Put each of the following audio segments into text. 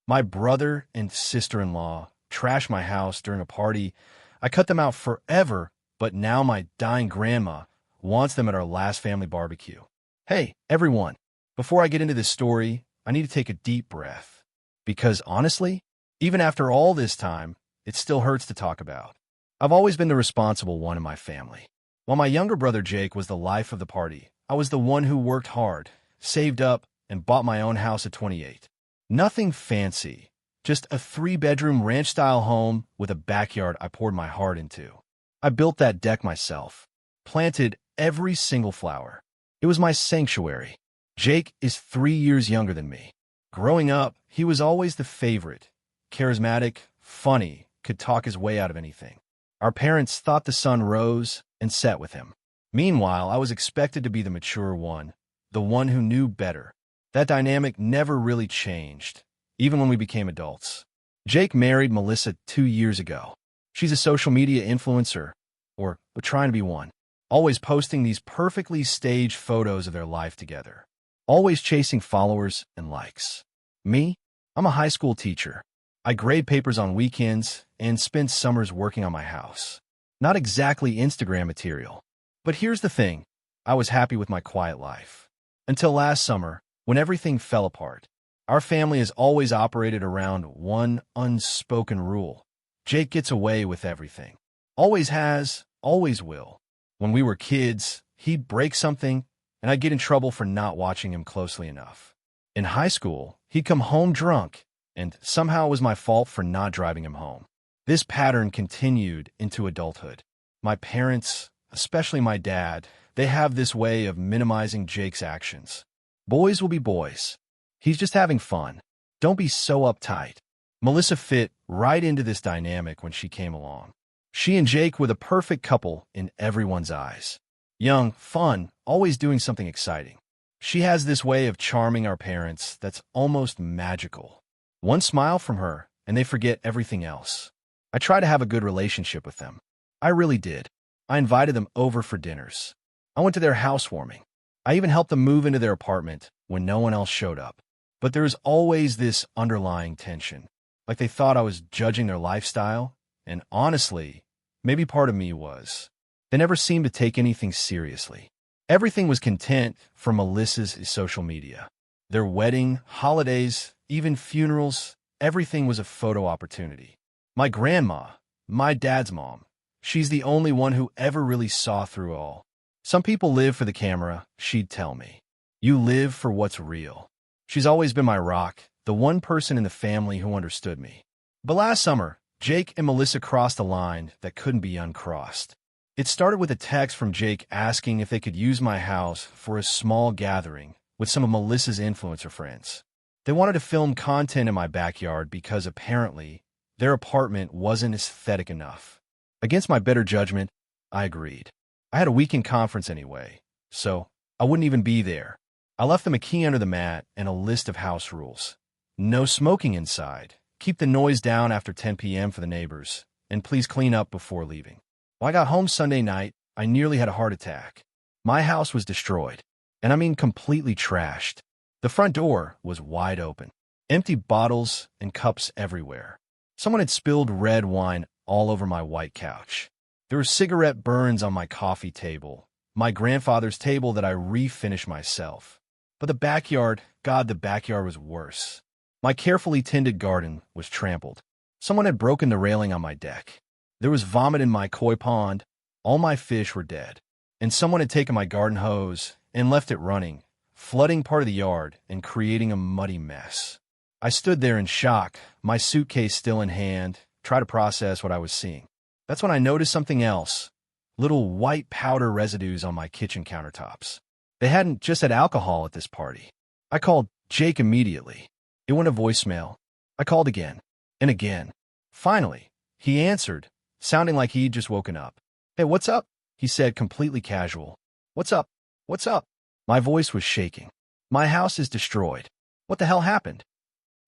My brother and sister-in-law trashed my house during a party. I cut them out forever, but now my dying grandma wants them at our last family barbecue. Hey, everyone, before I get into this story, I need to take a deep breath. Because honestly, even after all this time, it still hurts to talk about. I've always been the responsible one in my family. While my younger brother Jake was the life of the party, I was the one who worked hard, saved up, and bought my own house at 28. Nothing fancy, just a 3-bedroom ranch-style home with a backyard I poured my heart into. I built that deck myself, planted every single flower. It was my sanctuary. Jake is 3 years younger than me. Growing up, he was always the favorite. Charismatic, funny, could talk his way out of anything. Our parents thought the sun rose and set with him. Meanwhile, I was expected to be the mature one, the one who knew better. That dynamic never really changed, even when we became adults. Jake married Melissa 2 years ago. She's a social media influencer, or trying to be one, always posting these perfectly staged photos of their life together, always chasing followers and likes. Me? I'm a high school teacher. I grade papers on weekends and spend summers working on my house. Not exactly Instagram material. But here's the thing, I was happy with my quiet life. Until last summer, when everything fell apart. Our family has always operated around one unspoken rule. Jake gets away with everything. Always has, always will. When we were kids, he'd break something, and I'd get in trouble for not watching him closely enough. In high school, he'd come home drunk, and somehow it was my fault for not driving him home. This pattern continued into adulthood. My parents, especially my dad, they have this way of minimizing Jake's actions. Boys will be boys. He's just having fun. Don't be so uptight. Melissa fit right into this dynamic when she came along. She and Jake were the perfect couple in everyone's eyes. Young, fun, always doing something exciting. She has this way of charming our parents that's almost magical. One smile from her, and they forget everything else. I try to have a good relationship with them. I really did. I invited them over for dinners. I went to their housewarming. I even helped them move into their apartment when no one else showed up. But there's always this underlying tension, like they thought I was judging their lifestyle, and honestly, maybe part of me was. They never seemed to take anything seriously. Everything was content for Melissa's social media. Their wedding, holidays, even funerals, everything was a photo opportunity. My grandma, my dad's mom, she's the only one who ever really saw through all. Some people live for the camera, she'd tell me. You live for what's real. She's always been my rock, the one person in the family who understood me. But last summer, Jake and Melissa crossed a line that couldn't be uncrossed. It started with a text from Jake asking if they could use my house for a small gathering with some of Melissa's influencer friends. They wanted to film content in my backyard because apparently their apartment wasn't aesthetic enough. Against my better judgment, I agreed. I had a weekend conference anyway, so I wouldn't even be there. I left them a key under the mat and a list of house rules. No smoking inside. Keep the noise down after 10 p.m. for the neighbors, and please clean up before leaving. When I got home Sunday night, I nearly had a heart attack. My house was destroyed, and I mean completely trashed. The front door was wide open. Empty bottles and cups everywhere. Someone had spilled red wine all over my white couch. There were cigarette burns on my coffee table, my grandfather's table that I refinished myself. But the backyard, God, the backyard was worse. My carefully tended garden was trampled. Someone had broken the railing on my deck. There was vomit in my koi pond. All my fish were dead. And someone had taken my garden hose and left it running, flooding part of the yard and creating a muddy mess. I stood there in shock, my suitcase still in hand, try to process what I was seeing. That's when I noticed something else. Little white powder residues on my kitchen countertops. They hadn't just had alcohol at this party. I called Jake immediately. It went to voicemail. I called again and again. Finally, he answered, sounding like he'd just woken up. Hey, what's up? He said, completely casual. What's up? What's up? My voice was shaking. My house is destroyed. What the hell happened?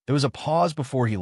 There was a pause before he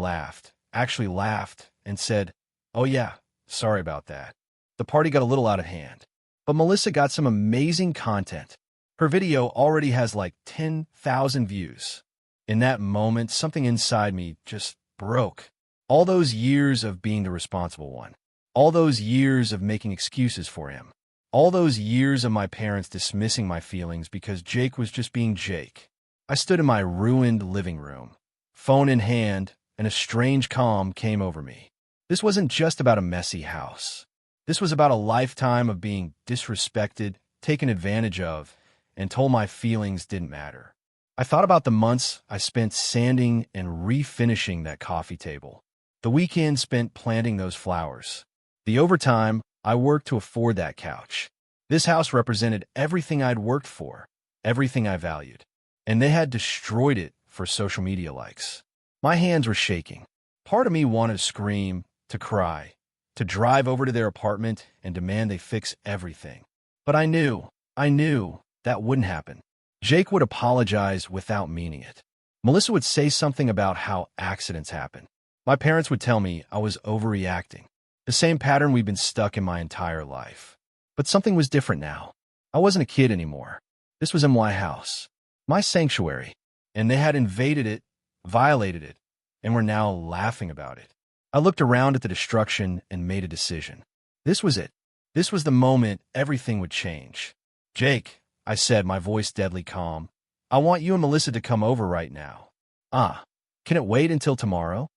actually laughed, and said, oh yeah, sorry about that. The party got a little out of hand. But Melissa got some amazing content. Her video already has like 10,000 views. In that moment, something inside me just broke. All those years of being the responsible one. All those years of making excuses for him. All those years of my parents dismissing my feelings because Jake was just being Jake. I stood in my ruined living room, phone in hand, and a strange calm came over me. This wasn't just about a messy house. This was about a lifetime of being disrespected, taken advantage of, and told my feelings didn't matter. I thought about the months I spent sanding and refinishing that coffee table. The weekend spent planting those flowers. The overtime I worked to afford that couch. This house represented everything I'd worked for, everything I valued. And they had destroyed it for social media likes. My hands were shaking. Part of me wanted to scream, to cry, to drive over to their apartment and demand they fix everything. But I knew that wouldn't happen. Jake would apologize without meaning it. Melissa would say something about how accidents happen. My parents would tell me I was overreacting. The same pattern we'd been stuck in my entire life. But something was different now. I wasn't a kid anymore. This was in my house, my sanctuary, and they had invaded it, violated it, and were now laughing about it. I looked around at the destruction and made a decision. This was it. This was the moment everything would change. Jake, I said, my voice deadly calm, I want you and Melissa to come over right now. Can it wait until tomorrow?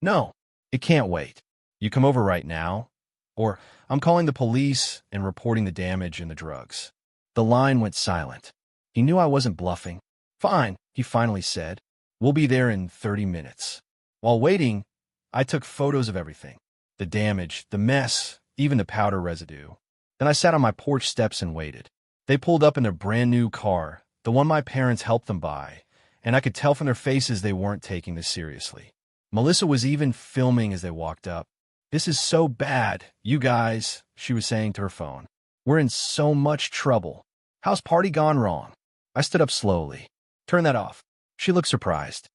No, it can't wait. You come over right now, or I'm calling the police and reporting the damage and the drugs. The line went silent. He knew I wasn't bluffing. Fine, he finally said. We'll be there in 30 minutes. While waiting, I took photos of everything. The damage, the mess, even the powder residue. Then I sat on my porch steps and waited. They pulled up in their brand new car, the one my parents helped them buy, and I could tell from their faces they weren't taking this seriously. Melissa was even filming as they walked up. This is so bad, you guys, she was saying to her phone. We're in so much trouble. How's party gone wrong? I stood up slowly. Turn that off. She looked surprised.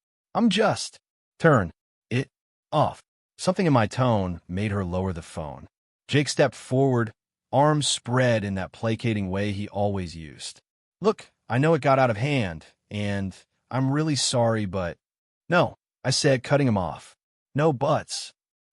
Turn it off. Something in my tone made her lower the phone. Jake stepped forward, arms spread in that placating way he always used. Look, I know it got out of hand, and I'm really sorry, but... No, I said, cutting him off. No buts.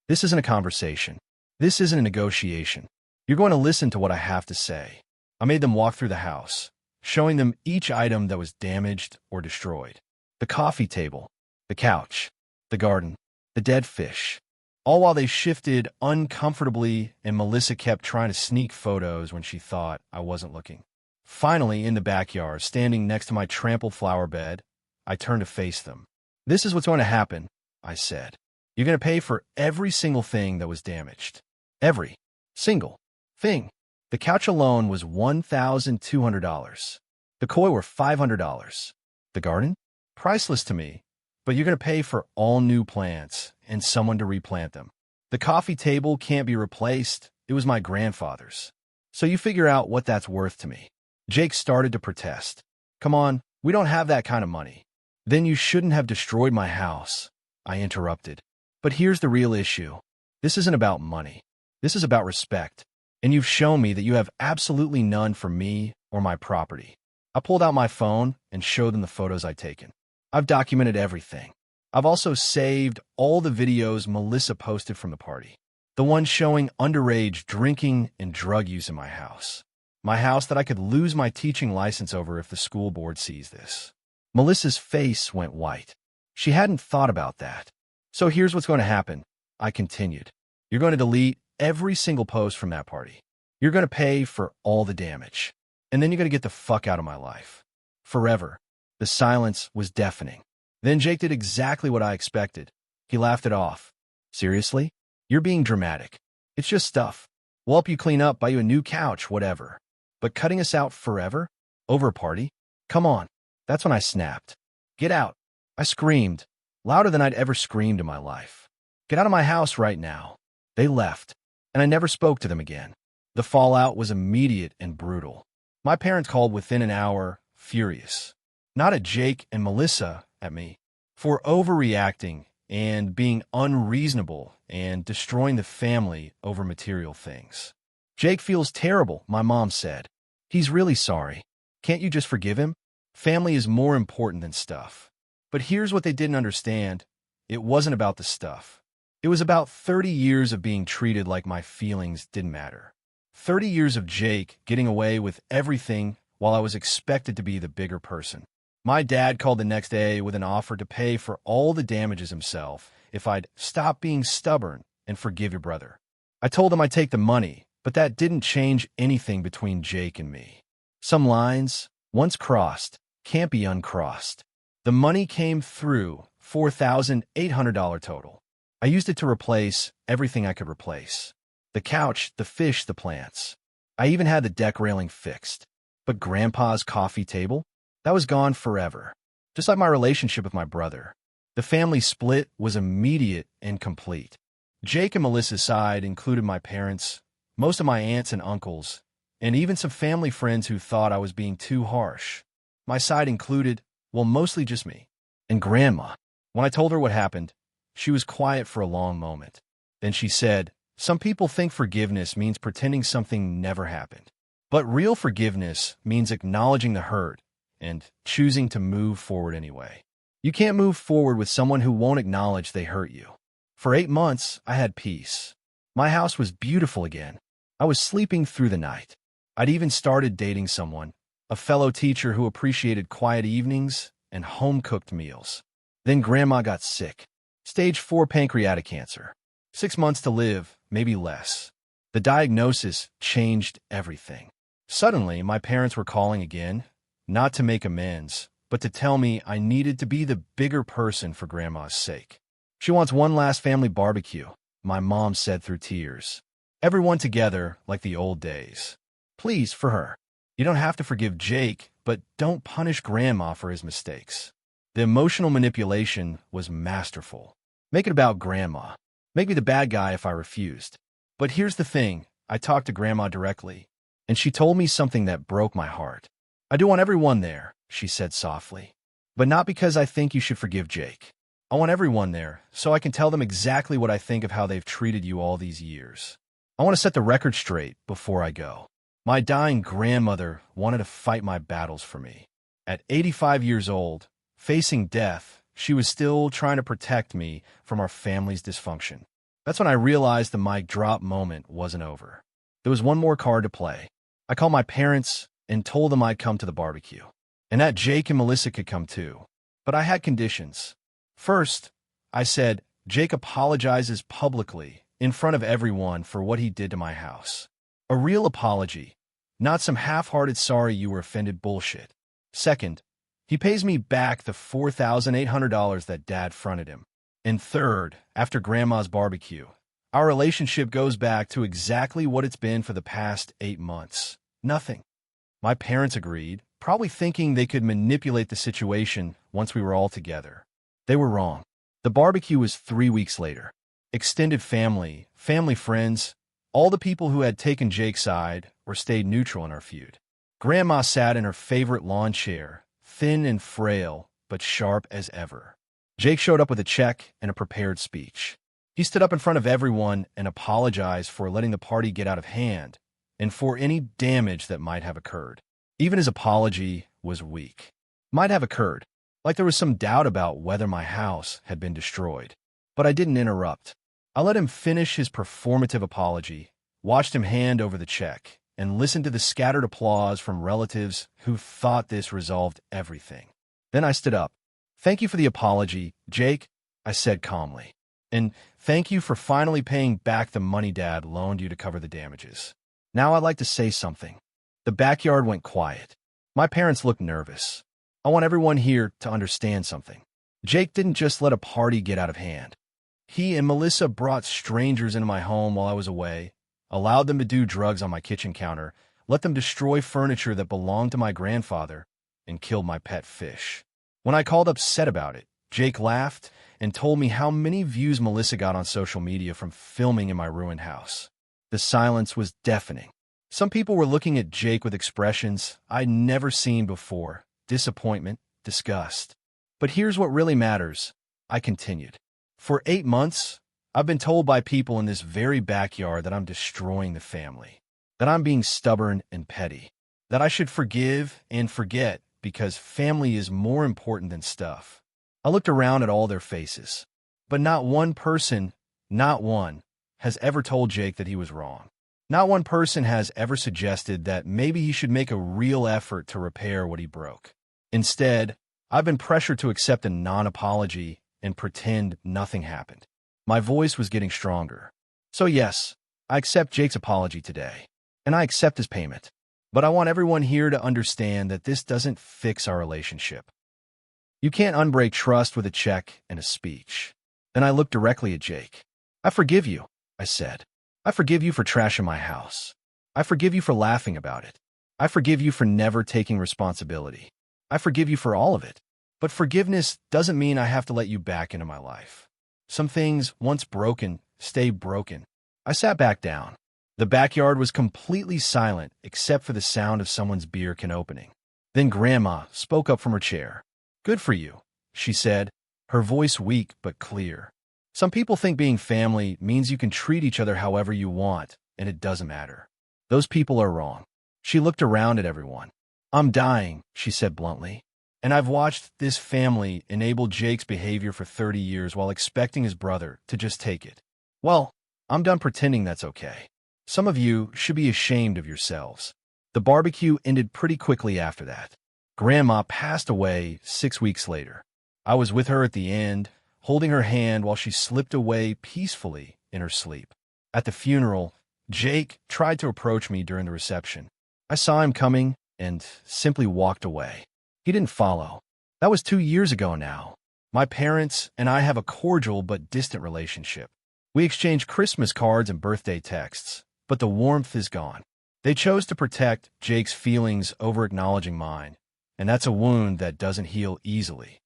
This isn't a conversation. This isn't a negotiation. You're going to listen to what I have to say. I made them walk through the house, showing them each item that was damaged or destroyed. The coffee table, the couch, the garden, the dead fish. All while they shifted uncomfortably and Melissa kept trying to sneak photos when she thought I wasn't looking. Finally, in the backyard, standing next to my trampled flower bed, I turned to face them. This is what's going to happen, I said. You're going to pay for every single thing that was damaged. Every single thing. The couch alone was $1,200. The koi were $500. The garden? Priceless to me, but you're going to pay for all new plants and someone to replant them. The coffee table can't be replaced. It was my grandfather's. So you figure out what that's worth to me. Jake started to protest. Come on, we don't have that kind of money. Then you shouldn't have destroyed my house, I interrupted. But here's the real issue. This isn't about money. This is about respect. And you've shown me that you have absolutely none for me or my property. I pulled out my phone and showed them the photos I'd taken. I've documented everything. I've also saved all the videos Melissa posted from the party. The ones showing underage drinking and drug use in my house. My house that I could lose my teaching license over if the school board sees this. Melissa's face went white. She hadn't thought about that. So here's what's going to happen, I continued. You're going to delete every single post from that party. You're going to pay for all the damage. And then you're going to get the fuck out of my life. Forever. The silence was deafening. Then Jake did exactly what I expected. He laughed it off. Seriously? You're being dramatic. It's just stuff. We'll help you clean up, buy you a new couch, whatever. But cutting us out forever? Over a party? Come on. That's when I snapped. Get out. I screamed, louder than I'd ever screamed in my life. Get out of my house right now. They left, and I never spoke to them again. The fallout was immediate and brutal. My parents called within an hour, furious. Not at Jake and Melissa, at me, for overreacting and being unreasonable and destroying the family over material things. Jake feels terrible, my mom said. He's really sorry. Can't you just forgive him? Family is more important than stuff. But here's what they didn't understand. It wasn't about the stuff. It was about 30 years of being treated like my feelings didn't matter. 30 years of Jake getting away with everything while I was expected to be the bigger person. My dad called the next day with an offer to pay for all the damages himself if I'd stop being stubborn and forgive your brother. I told him I'd take the money, but that didn't change anything between Jake and me. Some lines, once crossed, can't be uncrossed. The money came through, $4,800 total. I used it to replace everything I could replace. The couch, the fish, the plants. I even had the deck railing fixed. But Grandpa's coffee table? That was gone forever. Just like my relationship with my brother. The family split was immediate and complete. Jake and Melissa's side included my parents, most of my aunts and uncles, and even some family friends who thought I was being too harsh. My side included, well, mostly just me. And Grandma. When I told her what happened, she was quiet for a long moment. Then she said, "Some people think forgiveness means pretending something never happened. But real forgiveness means acknowledging the hurt and choosing to move forward anyway. You can't move forward with someone who won't acknowledge they hurt you." For 8 months, I had peace. My house was beautiful again. I was sleeping through the night. I'd even started dating someone, a fellow teacher who appreciated quiet evenings and home-cooked meals. Then Grandma got sick. Stage 4 pancreatic cancer. 6 months to live, maybe less. The diagnosis changed everything. Suddenly, my parents were calling again, not to make amends, but to tell me I needed to be the bigger person for Grandma's sake. "She wants one last family barbecue," my mom said through tears. "Everyone together like the old days. Please, for her. You don't have to forgive Jake, but don't punish Grandma for his mistakes." The emotional manipulation was masterful. Make it about Grandma. Make me the bad guy if I refused. But here's the thing. I talked to Grandma directly, and she told me something that broke my heart. "I do want everyone there," she said softly. "But not because I think you should forgive Jake. I want everyone there so I can tell them exactly what I think of how they've treated you all these years. I want to set the record straight before I go. My dying grandmother wanted to fight my battles for me. At 85 years old, facing death, she was still trying to protect me from our family's dysfunction. That's when I realized the mic drop moment wasn't over. There was one more card to play. I called my parents and told them I'd come to the barbecue, and that Jake and Melissa could come too. But I had conditions. First, I said, Jake apologizes publicly in front of everyone for what he did to my house. A real apology, not some half-hearted sorry you were offended bullshit. Second, he pays me back the $4,800 that Dad fronted him. And third, after Grandma's barbecue, our relationship goes back to exactly what it's been for the past 8 months. Nothing. My parents agreed, probably thinking they could manipulate the situation once we were all together. They were wrong. The barbecue was 3 weeks later. Extended family, family friends, all the people who had taken Jake's side or stayed neutral in our feud. Grandma sat in her favorite lawn chair, thin and frail, but sharp as ever. Jake showed up with a check and a prepared speech. He stood up in front of everyone and apologized for letting the party get out of hand and for any damage that might have occurred. Even his apology was weak. Might have occurred, like there was some doubt about whether my house had been destroyed. But I didn't interrupt. I let him finish his performative apology, watched him hand over the check, and listened to the scattered applause from relatives who thought this resolved everything. Then I stood up. "Thank you for the apology, Jake," I said calmly. "And thank you for finally paying back the money Dad loaned you to cover the damages. Now I'd like to say something." The backyard went quiet. My parents looked nervous. I want everyone here to understand something. Jake didn't just let a party get out of hand. He and Melissa brought strangers into my home while I was away, allowed them to do drugs on my kitchen counter, let them destroy furniture that belonged to my grandfather, and killed my pet fish. When I called upset about it, Jake laughed and told me how many views Melissa got on social media from filming in my ruined house. The silence was deafening. Some people were looking at Jake with expressions I'd never seen before: disappointment, disgust. But here's what really matters, I continued. For 8 months, I've been told by people in this very backyard that I'm destroying the family, that I'm being stubborn and petty, that I should forgive and forget because family is more important than stuff. I looked around at all their faces, but not one person, not one, has ever told Jake that he was wrong. Not one person has ever suggested that maybe he should make a real effort to repair what he broke. Instead, I've been pressured to accept a non-apology and pretend nothing happened. My voice was getting stronger. So yes, I accept Jake's apology today, and I accept his payment. But I want everyone here to understand that this doesn't fix our relationship. You can't unbreak trust with a check and a speech. Then I looked directly at Jake. I forgive you, I said. I forgive you for trashing my house. I forgive you for laughing about it. I forgive you for never taking responsibility. I forgive you for all of it. But forgiveness doesn't mean I have to let you back into my life. Some things, once broken, stay broken. I sat back down. The backyard was completely silent except for the sound of someone's beer can opening. Then Grandma spoke up from her chair. Good for you, she said, her voice weak but clear. Some people think being family means you can treat each other however you want, and it doesn't matter. Those people are wrong. She looked around at everyone. I'm dying, she said bluntly. And I've watched this family enable Jake's behavior for 30 years while expecting his brother to just take it. Well, I'm done pretending that's okay. Some of you should be ashamed of yourselves. The barbecue ended pretty quickly after that. Grandma passed away 6 weeks later. I was with her at the end, holding her hand while she slipped away peacefully in her sleep. At the funeral, Jake tried to approach me during the reception. I saw him coming and simply walked away. He didn't follow. That was 2 years ago now. My parents and I have a cordial but distant relationship. We exchange Christmas cards and birthday texts, but the warmth is gone. They chose to protect Jake's feelings over acknowledging mine, and that's a wound that doesn't heal easily.